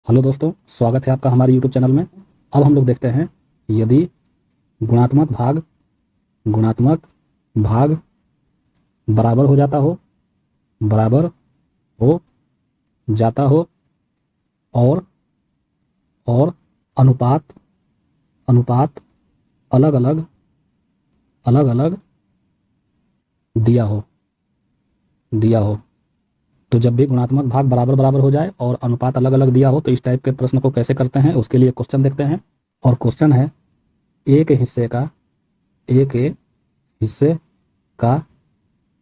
Hello दोस्तों, स्वागत है आपका हमारे YouTube चैनल में। अब हम लोग देखते हैं यदि गुणात्मक भाग बराबर हो जाता हो और अनुपात अनुपात अलग अलग दिया हो। तो जब भी गुणात्मक भाग बराबर बराबर हो जाए और अनुपात अलग अलग दिया हो तो इस टाइप के प्रश्न को कैसे करते हैं, उसके लिए क्वेश्चन देखते हैं। और क्वेश्चन है ए के हिस्से का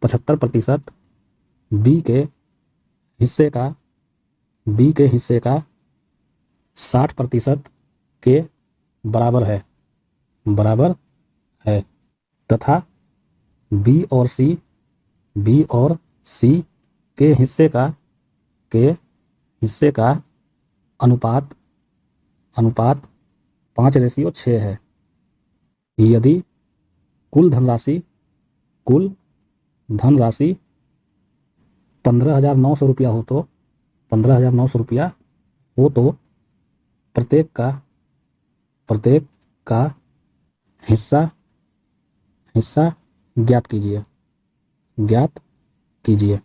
75%, बी के हिस्से का 60% के बराबर है तथा बी और सी के हिस्से का अनुपात 5:6 है। यदि कुल धनराशि 15,900 रुपया हो तो प्रत्येक का हिस्सा ज्ञात कीजिए।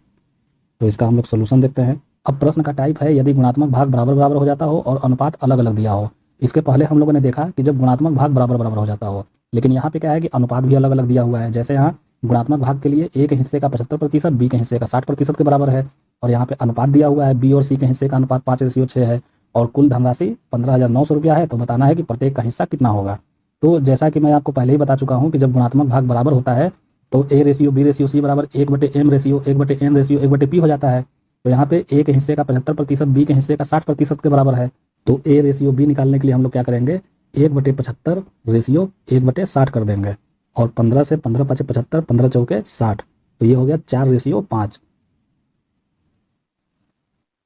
तो इसका हम लोग सोल्यूशन देखते हैं। अब प्रश्न का टाइप है यदि गुणात्मक भाग बराबर बराबर हो जाता हो और अनुपात अलग अलग दिया हो। इसके पहले हम लोगों ने देखा कि जब गुणात्मक भाग बराबर बराबर हो जाता हो, लेकिन यहाँ पे क्या है कि अनुपात भी अलग अलग दिया हुआ है। जैसे यहाँ गुणात्मक भाग के लिए ए के हिस्से का 75%, बी के हिस्से का 60% के बराबर है, और यहाँ पे अनुपात दिया हुआ है बी और सी के हिस्से का अनुपात 5:6 है, और कुल धनराशि 15,900 रुपया है। तो बताना है कि प्रत्येक का हिस्सा कितना होगा। तो जैसा कि मैं आपको पहले ही बता चुका हूँ कि जब गुणात्मक भाग बराबर होता है तो A/B/C बराबर 1/M/1/N/1/P हो जाता है। तो यहाँ पे ए के हिस्से का 75%, बी के हिस्से का 60% के बराबर है। तो A/B निकालने के लिए हम लोग क्या करेंगे, 1/75/1/60 कर देंगे, और 15 से 15 × 5 = 75, 15 × 4 = 60। तो ये हो गया 4:5।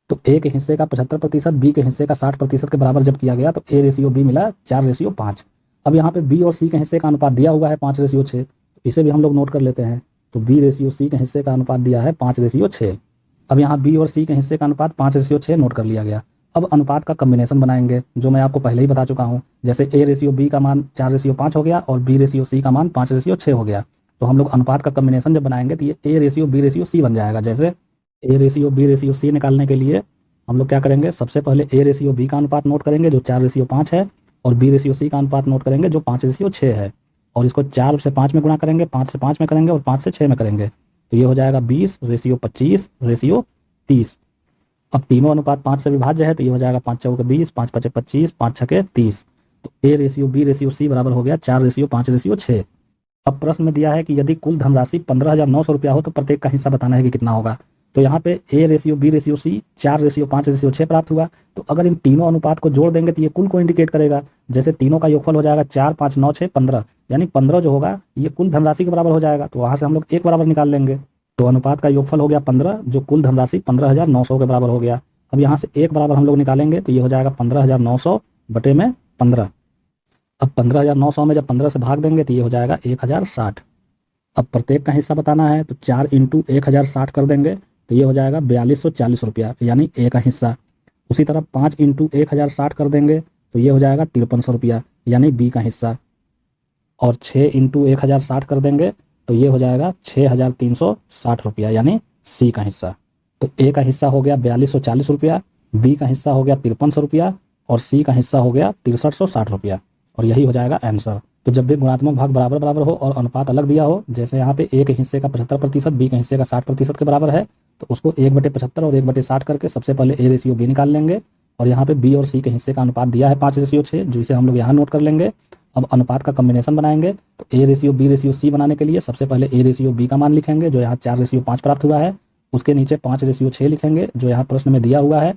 तो ए के हिस्से का 75%, बी के हिस्से का 60% के बराबर जब किया गया तो A/B मिला 4:5। अब यहाँ पे बी और सी के हिस्से का अनुपात दिया हुआ है 5:6, इसे भी हम लोग नोट कर लेते हैं। तो B/C के हिस्से का अनुपात दिया है 5:6। अब यहाँ बी और सी के हिस्से का अनुपात 5:6 नोट कर लिया गया। अब अनुपात का कम्बिनेशन बनाएंगे, जो मैं आपको पहले ही बता चुका हूँ। जैसे A/B का मान 4:5 हो गया और B/C का मान 5:6 हो गया। तो हम लोग अनुपात का कम्बिनेशन जब बनाएंगे तो ये A/B/C बन जाएगा। जैसे A/B/C निकालने के लिए हम लोग क्या करेंगे, सबसे पहले A/B का अनुपात नोट करेंगे जो 4:5 है, और B/C का अनुपात नोट करेंगे जो 5:6 है, और इसको 4 से 5 में गुणा करेंगे, 5 से 5 में करेंगे, और 5 से 6 में करेंगे। तो ये हो जाएगा 20:25:30। अब तीनों अनुपात 5 से विभाज्य है, तो ये हो जाएगा 5 × 4 = 20, 5 × 5 = 25, 5 × 6 = 30। तो A/B/C बराबर हो गया 4:5:6। अब प्रश्न में दिया है कि यदि कुल धनराशि 15,900 रुपया हो तो प्रत्येक का हिस्सा बताना है कि कितना होगा। तो यहाँ पे A/B/C 4:5:6 प्राप्त हुआ। तो अगर इन तीनों अनुपात को जोड़ देंगे तो ये कुल को इंडिकेट करेगा। जैसे तीनों का योगफल हो जाएगा 4, 5, 9, 6, 15, यानी 15 जो होगा ये कुल धनराशि के बराबर हो जाएगा। तो वहाँ से हम लोग एक बराबर निकाल लेंगे। तो अनुपात का योगफल हो गया 15, जो कुल धनराशि 15,900 के बराबर हो गया। अब यहाँ से एक बराबर हम लोग निकालेंगे तो ये हो जाएगा 15,900 बटे में 15। अब 15,900 में जब 15 से भाग देंगे तो ये हो जाएगा 1,060। अब प्रत्येक का हिस्सा बताना है तो 4 × 1,060 कर देंगे, तो ये हो जाएगा 4,240 रुपया, यानी ए का हिस्सा। उसी तरह 5 × 1,060 कर देंगे तो ये हो जाएगा 5,300 रुपया, यानी बी का हिस्सा। और 6 × 1,060 कर देंगे तो ये हो जाएगा 6,360 रुपया, यानी सी का हिस्सा। तो ए का हिस्सा हो गया 4,240 रुपया, बी का हिस्सा हो गया 5,300 रुपया, और सी का हिस्सा हो गया 6,360 रुपया, और यही हो जाएगा आंसर। तो जब भी गुणात्मक भाग बराबर बराबर हो और अनुपात अलग दिया हो, जैसे यहाँ पे ए के हिस्से का 75%, बी के हिस्से का 60% के बराबर है, तो उसको 1/75 और 1/60 करके सबसे पहले A/B निकाल लेंगे। और यहाँ पे बी और सी के हिस्से का अनुपात दिया है 5:6, जो इसे हम लोग यहाँ नोट कर लेंगे। अब अनुपात का कम्बिनेशन बनाएंगे, तो A/B/C बनाने के लिए सबसे पहले A/B का मान लिखेंगे, जो यहाँ 4:5 प्राप्त हुआ है। उसके नीचे 5:6 लिखेंगे, जो यहाँ प्रश्न में दिया हुआ है।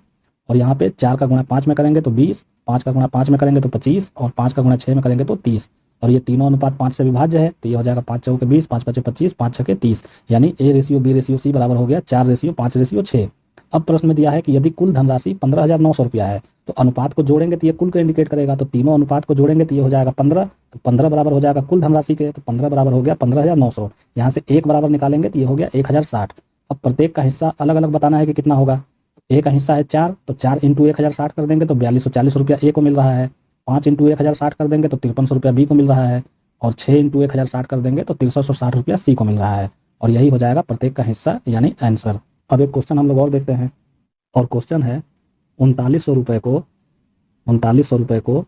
और यहाँ पे 4 का गुणा 5 में करेंगे तो 20, 5 का गुणा 5 में करेंगे तो 25, और 5 का गुणा 6 में करेंगे तो 30। और ये तीनों अनुपात 5 से विभाज्य है, तो ये हो जाएगा 5 × 4 = 20, 5 × 5 = 25, 5 × 6 = 30, यानी A/B/C बराबर हो गया 4:5:6। अब प्रश्न में दिया है कि यदि कुल धनराशि 15,900 रुपया है तो अनुपात को जोड़ेंगे तो ये कुल को इंडिकेट करेगा। तो तीनों अनुपात को जोड़ेंगे तो ये हो जाएगा 15, तो 15 बराबर हो जाएगा कुल धनराशि के, तो 15 बराबर हो गया 15,900। यहाँ से एक बराबर निकालेंगे तो ये हो गया 1,060। अब प्रत्येक का हिस्सा अलग अलग बताना है कि कितना होगा। ए का हिस्सा है 4, तो 4 इंटू 1060 कर देंगे तो 4240 रुपया ए को मिल रहा है। 5 इंटू 1060 कर देंगे तो 5300 रुपया बी को मिल रहा है। और 6 इंटू 1060 कर देंगे तो 6360 रुपया सी को मिल रहा है। और यही हो जाएगा प्रत्येक का हिस्सा यानी आंसर। अब एक क्वेश्चन हम लोग और देखते हैं, और क्वेश्चन है 3900 रुपये को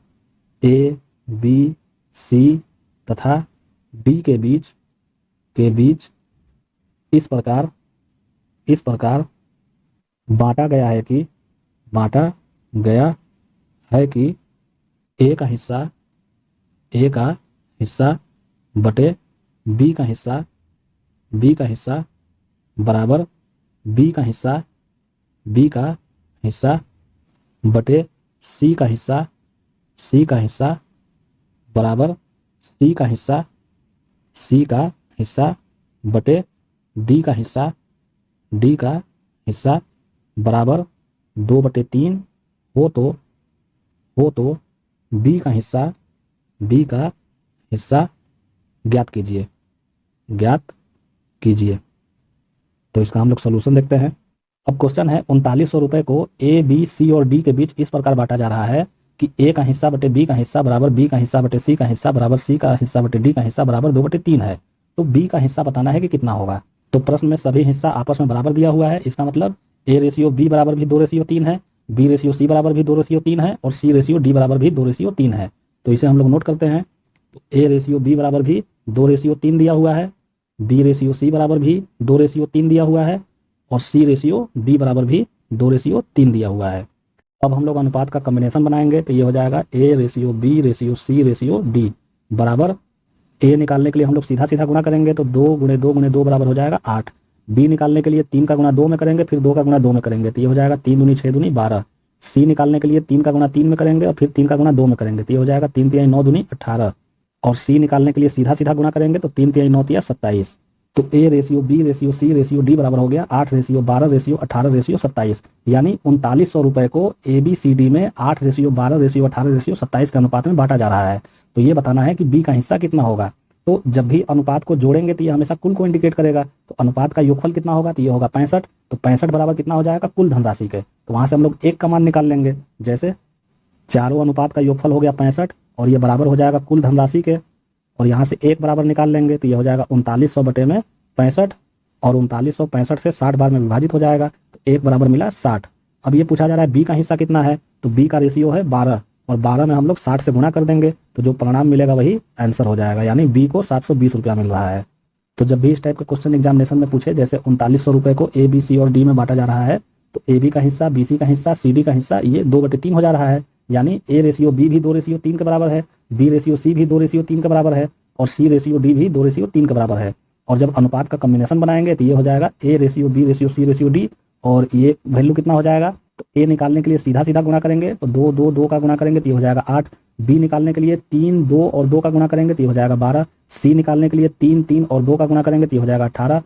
ए बी सी तथा डी के बीच इस प्रकार बांटा गया है कि ए का हिस्सा बटे बी का हिस्सा बराबर बी का हिस्सा बटे सी का हिस्सा बराबर सी का हिस्सा बटे डी का हिस्सा बराबर 2/3 हो तो बी का हिस्सा ज्ञात कीजिए। तो इसका हम लोग सॉल्यूशन देखते हैं। अब क्वेश्चन है 3900 रुपये को ए बी सी और डी के बीच इस प्रकार बांटा जा रहा है कि ए का हिस्सा बटे बी का हिस्सा बराबर बी का हिस्सा बटे सी का हिस्सा बराबर सी का हिस्सा बटे डी का हिस्सा बराबर 2/3 है। तो बी का हिस्सा बताना है कि कितना होगा। तो प्रश्न में सभी हिस्सा आपस में बराबर दिया हुआ है। इसका मतलब ए रेशियो बी बराबर भी 2:3 है, बी रेशियो सी बराबर भी 2:3 है और सी रेशियो डी बराबर भी 2:3 है। तो इसे हम लोग नोट करते हैं। तो ए रेशियो बी बराबर भी 2:3 दिया हुआ है, बी रेशियो सी बराबर भी 2:3 दिया हुआ है और सी रेशियो डी बराबर भी 2:3 दिया हुआ है। अब हम लोग अनुपात का कॉम्बिनेशन बनाएंगे तो ये हो जाएगा A ratio B ratio C ratio D बराबर, ए निकालने के लिए हम लोग सीधा सीधा गुणा करेंगे तो 2 × 2 × 2 बराबर हो जाएगा 8। बी निकालने के लिए 3 का गुणा 2 में करेंगे, फिर 2 का गुणा 2 में करेंगे तो ये हो जाएगा 3 दूनी 6 दूनी 12। सी निकालने के लिए 3 का गुणा 3 में करेंगे और फिर 3 का गुणा 2 में करेंगे तो ये हो जाएगा 3 × 9 दूनी 18। और सी निकालने के लिए सीधा सीधा गुणा करेंगे तो 3 × 9 = 27। तो A ratio B ratio C ratio D बराबर हो गया 8 रेशियो 12 रेशियो 18 रेशियो 27। यानी 3900 रुपये को ए बी सी डी में 8 रेशियो 12 रेशियो 18 रेशियो 27 के अनुपात में बांटा जा रहा है। तो ये बताना है कि बी का हिस्सा कितना होगा। तो जब भी अनुपात को जोड़ेंगे तो ये हमेशा कुल को इंडिकेट करेगा। तो अनुपात का योगफल कितना होगा तो ये होगा 65। तो 65 बराबर कितना हो जाएगा कुल धनराशि के। तो वहाँ से हम लोग एक का मान निकाल लेंगे। जैसे चारों अनुपात का योगफल हो गया 65 और ये बराबर हो जाएगा कुल धनराशि के। और यहाँ से एक बराबर निकाल लेंगे तो ये हो जाएगा 3900 बटे में 65 और 3900 65 से 60 बार में विभाजित हो जाएगा तो एक बराबर मिला 60। अब ये पूछा जा रहा है बी का हिस्सा कितना है, तो बी का रेशियो है 12 और 12 में हम लोग 60 से गुणा कर देंगे तो जो परिणाम मिलेगा वही आंसर हो जाएगा। यानी बी को 720 रुपया मिल रहा है। तो जब भी इस टाइप का क्वेश्चन एग्जामिनेशन में पूछे, जैसे 3900 रुपये को ए बी सी और डी में बांटा जा रहा है, तो ए बी का हिस्सा बी सी का हिस्सा सी डी का हिस्सा ये 2/3 हो जा रहा है। यानी ए रेशियो बी भी 2:3 के बराबर है, बी रेशियो सी भी 2:3 के बराबर है और सी रेशियो डी भी 2:3 के बराबर है। और जब अनुपात का कॉम्बिनेशन बनाएंगे तो ये हो जाएगा A ratio B ratio C ratio D और ये वैल्यू कितना हो जाएगा। तो ए निकालने के लिए सीधा सीधा गुणा करेंगे तो 2 का गुणा करेंगे तो ये हो जाएगा 8। बी निकालने के लिए 3 2 और 2 का गुणा करेंगे तो ये हो जाएगा 12। सी निकालने के लिए 3 3 और 2 का गुणा करेंगे तो ये हो जाएगा 18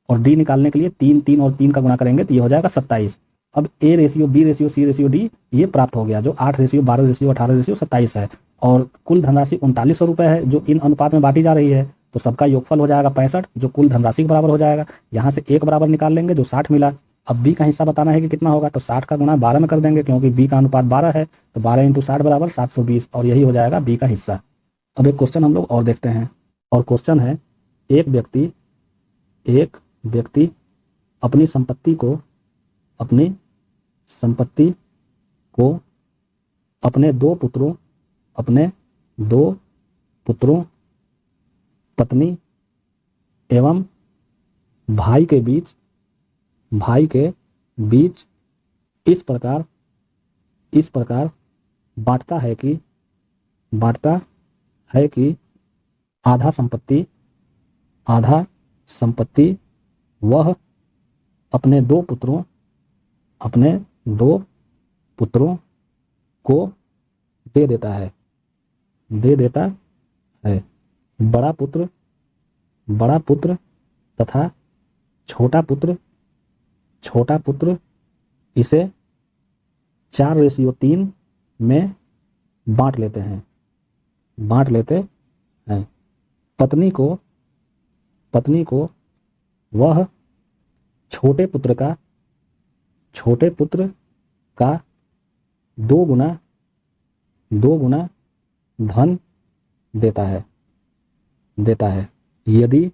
और डी निकालने के लिए 3 3 और 3 का गुणा करेंगे तो ये हो जाएगा 27। अब A ratio B ratio C ratio D ये प्राप्त हो गया जो 8 रेशियो 12 रेशियो 18 रेशियो 27 है। और कुल धनराशि 3900 रुपये है जो इन अनुपात में बांटी जा रही है। तो सबका योगफल हो जाएगा 65 जो कुल धनराशि के बराबर हो जाएगा। यहाँ से एक बराबर निकाल लेंगे जो 60 मिला। अब बी का हिस्सा बताना है कि कितना होगा, तो 60 का गुणा 12 में कर देंगे क्योंकि बी का अनुपात 12 है। तो 12 × 60 बराबर 720 और यही हो जाएगा बी का हिस्सा। अब एक क्वेश्चन हम लोग और देखते हैं, और क्वेश्चन है एक व्यक्ति अपनी संपत्ति को अपने दो पुत्रों पत्नी एवं भाई के बीच इस प्रकार बांटता है कि आधा संपत्ति वह अपने दो पुत्रों को दे देता है। बड़ा पुत्र तथा छोटा पुत्र इसे 4:3 में बांट लेते हैं। पत्नी को वह छोटे पुत्र का छोटे पुत्र का दो गुना धन देता है यदि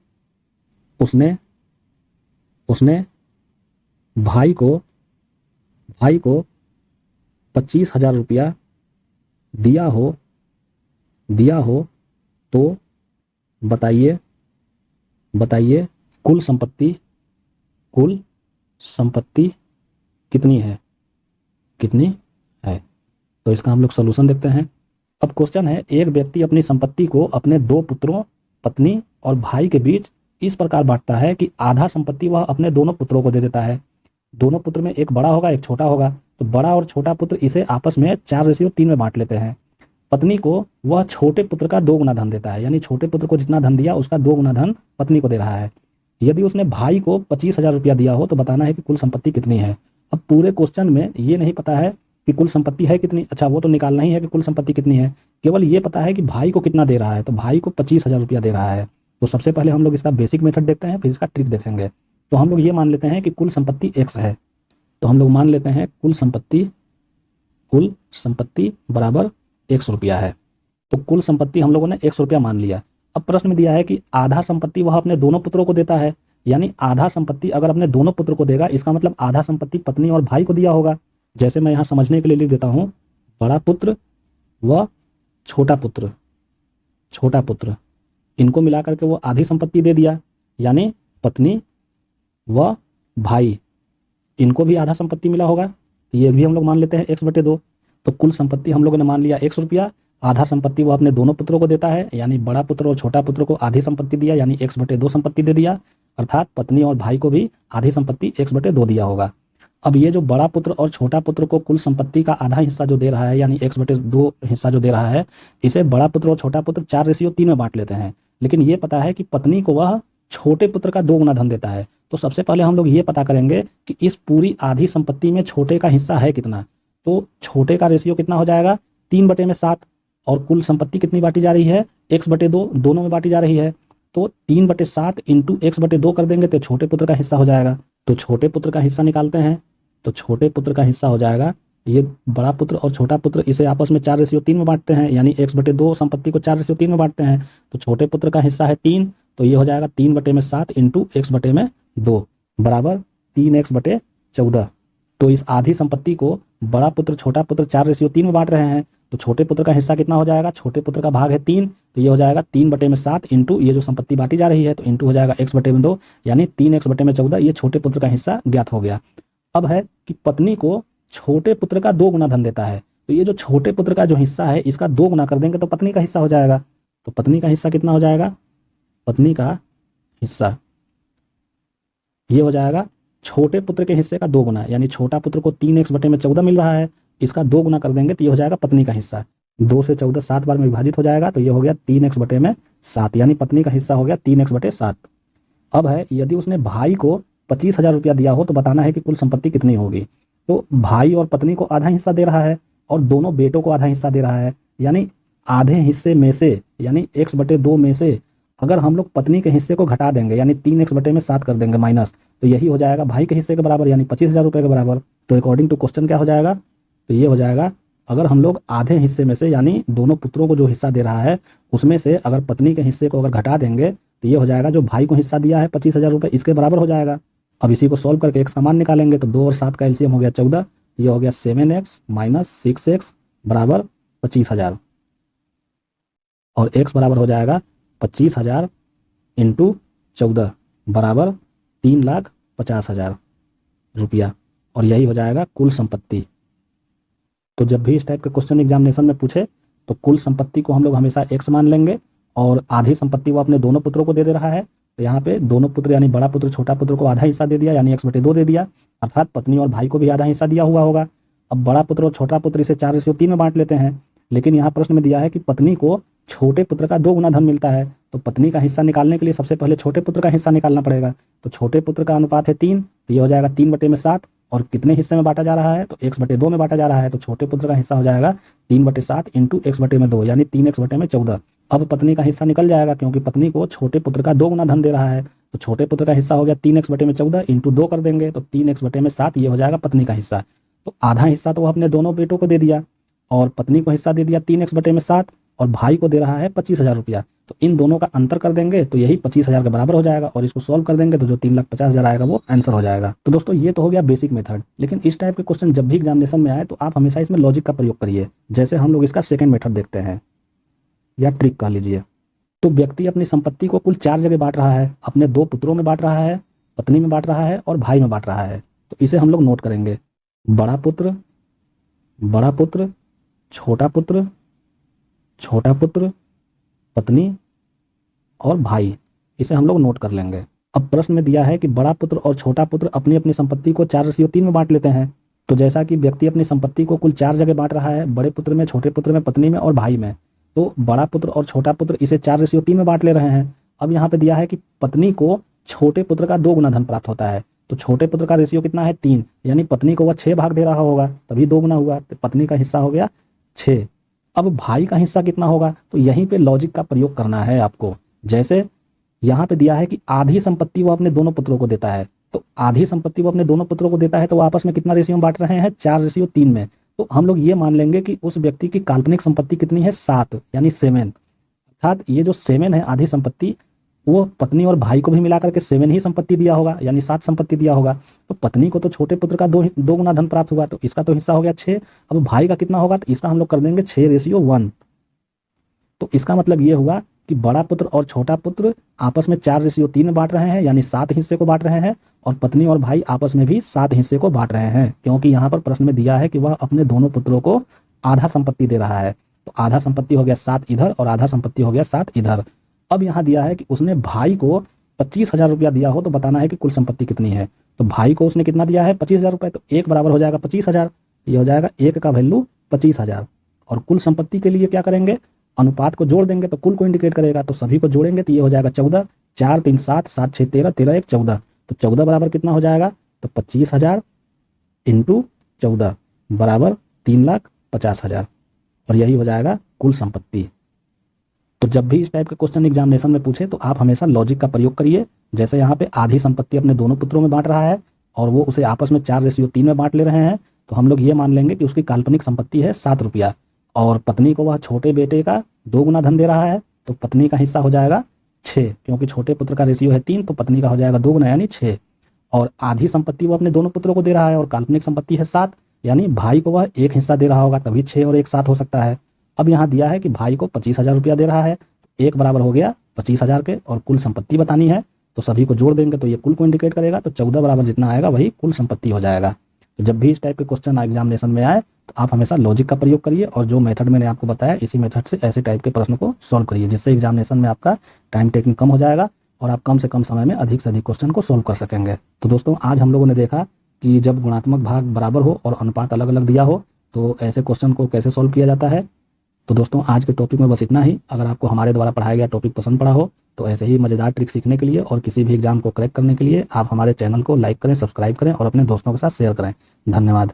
उसने भाई को 25,000 रुपया दिया हो तो बताइए कुल संपत्ति कितनी है। तो इसका हम लोग सॉल्यूशन देखते हैं। अब क्वेश्चन है, एक व्यक्ति अपनी संपत्ति को अपने दो पुत्रों, पत्नी और भाई के बीच इस प्रकार बांटता है कि आधा संपत्ति वह अपने दोनों पुत्रों को दे देता है। दोनों पुत्र में एक बड़ा होगा, एक छोटा होगा, तो बड़ा और छोटा पुत्र इसे आपस में 4:3 में बांट लेते हैं। पत्नी को वह छोटे पुत्र का 2 गुना धन देता है, यानी छोटे पुत्र को जितना धन दिया उसका 2 गुना धन पत्नी को दे रहा है। यदि उसने भाई को 25,000 रुपया दिया हो तो बताना है कि कुल संपत्ति कितनी है। अब पूरे क्वेश्चन में ये नहीं पता है कि कुल संपत्ति है कितनी, अच्छा वो तो निकालना ही है कि कुल संपत्ति कितनी है, केवल ये पता है कि भाई को कितना दे रहा है, तो भाई को 25,000 रुपया दे रहा है। तो सबसे पहले हम लोग इसका बेसिक मेथड देखते हैं, फिर इसका ट्रिक देखेंगे। तो हम लोग ये मान लेते हैं कि कुल संपत्ति x है, तो हम लोग मान लेते हैं कुल संपत्ति बराबर x रुपया है। तो कुल संपत्ति हम लोगों ने x रुपया मान लिया। अब प्रश्न में दिया है कि आधा संपत्ति वह अपने दोनों पुत्रों को देता है, यानी आधा संपत्ति अगर अपने दोनों पुत्र को देगा, इसका मतलब आधा संपत्ति पत्नी और भाई को दिया होगा। जैसे मैं यहाँ समझने के लिए लिख देता हूँ, बड़ा पुत्र व छोटा पुत्र इनको मिला करके वो आधी संपत्ति दे दिया, यानी पत्नी व भाई इनको भी आधा संपत्ति मिला होगा। ये भी हम लोग मान लेते हैं x/2। तो कुल संपत्ति हम लोगों ने मान लिया x रुपया, आधा संपत्ति वो अपने दोनों पुत्रों को देता है, यानी बड़ा पुत्र और छोटा पुत्र को आधी संपत्ति दिया, यानी x/2 संपत्ति दे दिया, अर्थात पत्नी और भाई को भी आधी संपत्ति x/2 दिया होगा। अब ये जो बड़ा पुत्र और छोटा पुत्र को कुल संपत्ति का आधा हिस्सा जो दे रहा है, यानी x/2 हिस्सा जो दे रहा है, इसे बड़ा पुत्र और छोटा पुत्र 4:3 में बांट लेते हैं। लेकिन ये पता है कि पत्नी को वह छोटे पुत्र का 2 गुना धन देता है। तो सबसे पहले हम लोग ये पता करेंगे कि इस पूरी आधी संपत्ति में छोटे का हिस्सा है कितना। तो छोटे का रेशियो कितना हो जाएगा, 3/7, और कुल संपत्ति कितनी बांटी जा रही है, x/2 दोनों में बांटी जा रही है। तो 3/7 इंटू x/2 कर देंगे तो छोटे पुत्र का हिस्सा हो जाएगा। तो छोटे पुत्र का हिस्सा निकालते हैं, तो छोटे पुत्र का हिस्सा हो जाएगा, ये बड़ा पुत्र और छोटा पुत्र इसे आपस में 4:3 में बांटते हैं, यानी x/2 संपत्ति को 4:3 में बांटते हैं। तो छोटे पुत्र का हिस्सा है 3, तो ये हो जाएगा 3/7 इंटू x/2 बराबर 3x/14। तो इस आधी संपत्ति को बड़ा पुत्र छोटा पुत्र 4:3 में बांट रहे हैं, तो छोटे पुत्र का हिस्सा कितना हो जाएगा, छोटे पुत्र का भाग है 3, तो ये हो जाएगा 3/7 इंटू ये जो संपत्ति बांटी जा रही है, तो इंटू हो जाएगा x/2, यानी 3x/14। ये छोटे पुत्र का हिस्सा ज्ञात हो गया। अब है कि पत्नी को छोटे पुत्र का 2 गुना धन देता है, तो ये जो छोटे पुत्र का जो हिस्सा है इसका 2 गुना कर देंगे तो पत्नी का हिस्सा हो जाएगा। तो पत्नी का हिस्सा कितना हो जाएगा, पत्नी का हिस्सा ये हो जाएगा छोटे पुत्र के हिस्से का 2 गुना, यानी छोटा पुत्र को 3x/14 मिल रहा है, इसका 2 गुना कर देंगे तो ये हो जाएगा पत्नी का हिस्सा। 2 से 14 7 बार में विभाजित हो जाएगा, तो ये हो गया 3x/7, यानी पत्नी का हिस्सा हो गया 3x/7। अब है, यदि उसने भाई को 25,000 रुपया दिया हो तो बताना है कि कुल संपत्ति कितनी होगी। तो भाई और पत्नी को आधा हिस्सा दे रहा है और दोनों बेटों को आधा हिस्सा दे रहा है, यानी आधे हिस्से में से, यानी x/2 में से अगर हम लोग पत्नी के हिस्से को घटा देंगे, यानी 3x/7 कर देंगे माइनस, तो यही हो जाएगा भाई के हिस्से के बराबर, यानी 25,000 रुपये के बराबर। तो अकॉर्डिंग टू क्वेश्चन क्या हो जाएगा, तो ये हो जाएगा, अगर हम लोग आधे हिस्से में से, यानी दोनों पुत्रों को जो हिस्सा दे रहा है उसमें से अगर पत्नी के हिस्से को अगर घटा देंगे तो ये हो जाएगा जो भाई को हिस्सा दिया है 25,000 रुपये, इसके बराबर हो जाएगा। अब इसी को सॉल्व करके एक समान निकालेंगे, तो 2 और 7 का एलसीएम हो गया 14, ये हो गया 7x माइनस 6x बराबर 25,000, और x बराबर हो जाएगा 25,000 इंटू 14 बराबर 3,50,000 रुपया, और यही हो जाएगा कुल संपत्ति। तो जब भी इस टाइप के क्वेश्चन एग्जामिनेशन में पूछे तो कुल संपत्ति को हम लोग हमेशा x मान लेंगे, और आधी संपत्ति वो अपने दोनों पुत्रों को दे रहा है, तो यहाँ पे दोनों पुत्र यानी बड़ा पुत्र छोटा पुत्र को आधा हिस्सा दे दिया, यानी x/2 दे दिया, अर्थात पत्नी और भाई को भी आधा हिस्सा दिया हुआ होगा। अब बड़ा पुत्र और छोटा पुत्र इसे 4:3 में बांट लेते हैं, लेकिन यहाँ प्रश्न में दिया है कि पत्नी को छोटे पुत्र का 2 गुना धन मिलता है, तो पत्नी का हिस्सा निकालने के लिए सबसे पहले छोटे पुत्र का हिस्सा निकालना पड़ेगा। तो छोटे पुत्र का अनुपात है 3, तो ये हो जाएगा 3/7, और कितने हिस्से में बांटा जा रहा है, तो x/2 में बांटा जा रहा है, तो छोटे पुत्र का हिस्सा हो जाएगा 3/7 इंटू x/2, यानी 3x/14। अब पत्नी का हिस्सा निकल जाएगा, क्योंकि पत्नी को छोटे पुत्र का 2 गुना धन दे रहा है, तो छोटे पुत्र का हिस्सा हो गया 3x बटे में 14 इंटू 2 कर देंगे तो 3x बटे में 7 ये हो जाएगा पत्नी का हिस्सा। तो आधा हिस्सा तो वो अपने दोनों बेटों को दे दिया और पत्नी को हिस्सा दे दिया 3x बटे में 7 और भाई को दे रहा है 25,000 रुपया। तो इन दोनों का अंतर कर देंगे तो यही 25,000 के बराबर हो जाएगा और इसको सॉल्व कर देंगे तो जो 3,50,000 आएगा वो आंसर हो जाएगा। तो दोस्तों ये तो हो गया बेसिक मेथड, लेकिन इस टाइप के क्वेश्चन जब भी एग्जामिनेशन में आए तो आप हमेशा इसमें लॉजिक का प्रयोग करिए। जैसे हम लोग इसका सेकंड मेथड देखते हैं या ट्रिक कह लीजिए। तो व्यक्ति अपनी संपत्ति को कुल 4 जगह बांट रहा है, अपने 2 पुत्रों में बांट रहा है, पत्नी में बांट रहा है और भाई में बांट रहा है। तो इसे हम लोग नोट करेंगे, बड़ा पुत्र, छोटा पुत्र, पत्नी और भाई, इसे हम लोग नोट कर लेंगे। अब प्रश्न में दिया है कि बड़ा पुत्र और छोटा पुत्र अपनी अपनी संपत्ति को 4:3 में बांट लेते हैं। तो जैसा कि व्यक्ति अपनी संपत्ति को कुल 4 जगह बांट रहा है, बड़े पुत्र में, छोटे पुत्र में, पत्नी में और भाई में, तो बड़ा पुत्र और छोटा पुत्र इसे 4:3 में बांट ले रहे हैं। अब यहाँ पे दिया है कि पत्नी को छोटे पुत्र का 2 गुना धन प्राप्त होता है। तो छोटे पुत्र का रेशियो कितना है 3, यानी पत्नी को वह 6 भाग दे रहा होगा, तभी 2 गुना हुआ, तो पत्नी का हिस्सा हो गया 6। अब भाई का हिस्सा कितना होगा, तो यहीं पे लॉजिक का प्रयोग करना है आपको। जैसे यहाँ पे दिया है कि आधी संपत्ति वो अपने दोनों पुत्रों को देता है, तो आधी संपत्ति वो अपने दोनों पुत्रों को देता है तो वो आपस में कितना रेशियो में बांट रहे हैं, 4:3 में। तो हम लोग ये मान लेंगे कि उस व्यक्ति की काल्पनिक संपत्ति कितनी है, 7 यानी 7। अर्थात ये जो 7 है आधी संपत्ति, वो पत्नी और भाई को भी मिलाकर के 7 ही संपत्ति दिया होगा, यानी 7 संपत्ति दिया होगा। तो पत्नी को तो छोटे पुत्र का 2 गुना धन प्राप्त हुआ, तो इसका तो हिस्सा हो गया 6। अब भाई का कितना होगा, तो इसका हम लोग कर देंगे 6:1। तो इसका मतलब ये हुआ कि बड़ा पुत्र और छोटा पुत्र आपस में 4:3 में बांट रहे हैं, यानी 7 हिस्से को बांट रहे हैं, और पत्नी और भाई आपस में भी 7 हिस्से को बांट रहे हैं, क्योंकि यहाँ पर प्रश्न में दिया है कि वह अपने दोनों पुत्रों को आधा संपत्ति दे रहा है। तो आधा संपत्ति हो गया 7 इधर और आधा संपत्ति हो गया 7 इधर। अब यहाँ दिया है कि उसने भाई को 25,000 रुपया दिया हो, तो बताना है कि कुल संपत्ति कितनी है। तो भाई को उसने कितना दिया है, 25,000 रुपये, तो 1 बराबर हो जाएगा 25,000, ये हो जाएगा 1 का वैल्यू 25,000। और कुल संपत्ति के लिए क्या करेंगे, अनुपात को जोड़ देंगे तो कुल को इंडिकेट करेगा, तो सभी को जोड़ेंगे तो ये हो जाएगा 14, 4 3 7, 7 6 13, 13 1 14। तो 14 बराबर कितना हो जाएगा, तो 25,000 इंटू 14 बराबर 3,50,000, और यही हो जाएगा कुल संपत्ति। तो जब भी इस टाइप के क्वेश्चन एग्जामिनेशन में पूछे तो आप हमेशा लॉजिक का प्रयोग करिए। जैसे यहाँ पे आधी संपत्ति अपने दोनों पुत्रों में बांट रहा है और वो उसे आपस में 4:3 में बांट ले रहे हैं, तो हम लोग ये मान लेंगे कि उसकी काल्पनिक संपत्ति है 7 रुपया, और पत्नी को वह छोटे बेटे का 2 गुना धन दे रहा है, तो पत्नी का हिस्सा हो जाएगा 6, क्योंकि छोटे पुत्र का रेशियो है 3, तो पत्नी का हो जाएगा 2 गुना यानी 6। और आधी संपत्ति वो अपने दोनों पुत्रों को दे रहा है और काल्पनिक संपत्ति है 7, यानी भाई को वह 1 हिस्सा दे रहा होगा, तभी 6 और 1 7 हो सकता है। अब यहाँ दिया है कि भाई को 25,000 रुपया दे रहा है, 1 बराबर हो गया 25,000 के, और कुल संपत्ति बतानी है तो सभी को जोड़ देंगे तो ये कुल को इंडिकेट करेगा, तो 14 बराबर जितना आएगा वही कुल संपत्ति हो जाएगा। तो जब भी इस टाइप के क्वेश्चन एग्जामिनेशन में आए तो आप हमेशा लॉजिक का प्रयोग करिए, और जो मेथड मैंने आपको बताया इसी मेथड से ऐसे टाइप के प्रश्न को सॉल्व करिए, जिससे एग्जामिनेशन में आपका टाइम टेकिंग कम हो जाएगा और आप कम से कम समय में अधिक से अधिक क्वेश्चन को सॉल्व कर सकेंगे। तो दोस्तों आज हम लोगों ने देखा कि जब गुणात्मक भाग बराबर हो और अनुपात अलग अलग दिया हो तो ऐसे क्वेश्चन को कैसे सॉल्व किया जाता है। तो दोस्तों आज के टॉपिक में बस इतना ही। अगर आपको हमारे द्वारा पढ़ाया गया टॉपिक पसंद पड़ा हो तो ऐसे ही मज़ेदार ट्रिक सीखने के लिए और किसी भी एग्जाम को क्रैक करने के लिए आप हमारे चैनल को लाइक करें, सब्सक्राइब करें और अपने दोस्तों के साथ शेयर करें। धन्यवाद।